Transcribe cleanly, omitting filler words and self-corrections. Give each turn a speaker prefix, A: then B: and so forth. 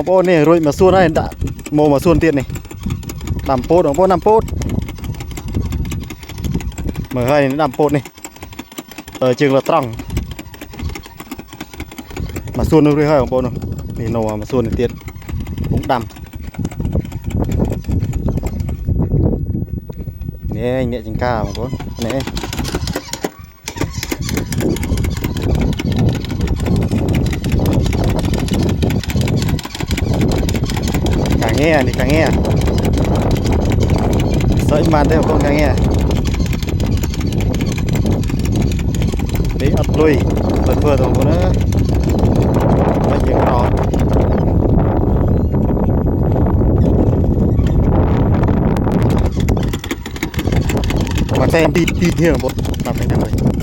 A: bố này rồi mà xuân này đã mồ mà xuân tiền này làm pốt bố 5 pốt mở hai làm pốt này ở trường là trăng mà xuân nó hơi bố nó thì nổ mà xuân tiền cũng đầm nè anh nè chính ca mà bố nè nghe thì càng nghe sợi màn theo con càng nghe đấy ập lui vừa rồi của nó mấy chuyện đó mà xem đi theo một làm cái này